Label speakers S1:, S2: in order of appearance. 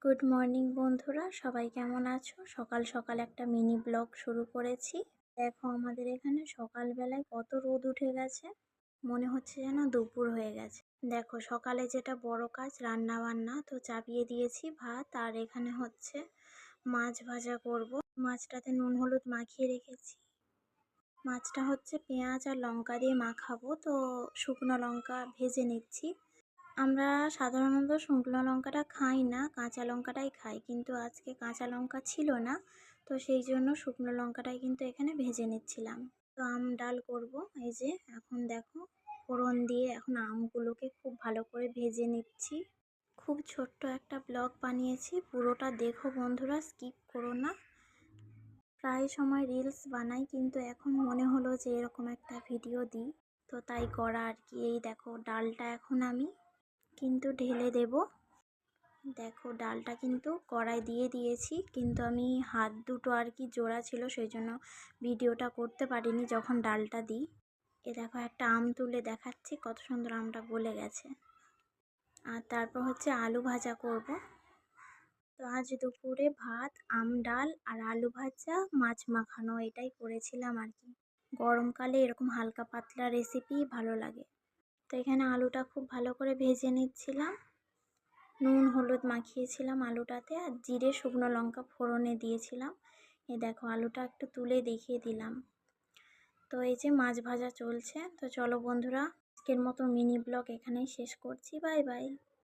S1: Good morning বন্ধুরা, সবাই কেমন আছো? সকাল সকাল একটা মিনি ব্লগ শুরু করেছি। দেখো আমাদের এখানে সকালবেলায় কত রোদ উঠে গেছে, মনে হচ্ছে যেন দুপুর হয়ে গেছে। দেখো সকালে যেটা বড় কাজ রান্না বান্না তো চাপিয়ে দিয়েছি ভাত, আর এখানে হচ্ছে মাছ ভাজা করব। মাছটাতে নুন হলুদ মাখিয়ে রেখেছি। মাছটা হচ্ছে পেঁয়াজ আর লঙ্কা দিয়ে মাখাবো, তো শুকনো লঙ্কা ভেজে নিচ্ছি। আমরা সাধারণত শুকনো লঙ্কাটা খাই না, কাঁচা লঙ্কাটাই খাই, কিন্তু আজকে কাঁচা লঙ্কা ছিল না, তো সেই জন্য শুকনো লঙ্কাটাই কিন্তু এখানে ভেজে নিচ্ছিলাম। তো আম ডাল করব। এই যে এখন দেখো ফোড়ন দিয়ে এখন আমগুলোকে খুব ভালো করে ভেজে নিচ্ছি। খুব ছোট্ট একটা ব্লগ বানিয়েছি, পুরোটা দেখো বন্ধুরা, স্কিপ করো না। প্রায় সময় রিলস বানাই, কিন্তু এখন মনে হলো যে এরকম একটা ভিডিও দিই, তো তাই করা আর কি। এই দেখো ডালটা এখন আমি কিন্তু ঢেলে দেব। দেখো ডালটা কিন্তু কড়াই দিয়ে দিয়েছি, কিন্তু আমি হাত দুটো আর কি জোড়া ছিল, সেই জন্য ভিডিওটা করতে পারিনি যখন ডালটা দিই। এ দেখো একটা আম তুলে দেখাচ্ছি, কত সুন্দর আমটা গলে গেছে। আর তারপর হচ্ছে আলু ভাজা করব। তো আজ দুপুরে ভাত, আম ডাল আর আলু ভাজা, মাছ মাখানো, এটাই করেছিলাম আর কি। গরমকালে এরকম হালকা পাতলা রেসিপি ভালো লাগে। তো এখানে আলুটা খুব ভালো করে ভেজে নিচ্ছিলাম। নুন হলুদ মাখিয়েছিলাম আলুটাতে, আর জিরে শুকনো লঙ্কা ফোড়নে দিয়েছিলাম। দেখো আলুটা একটু তুলে দেখিয়ে দিলাম। তো এই যে মাছ ভাজা চলছে। তো চলো বন্ধুরা, আজকের মতো মিনি ব্লগ এখানেই শেষ করছি। Bye bye.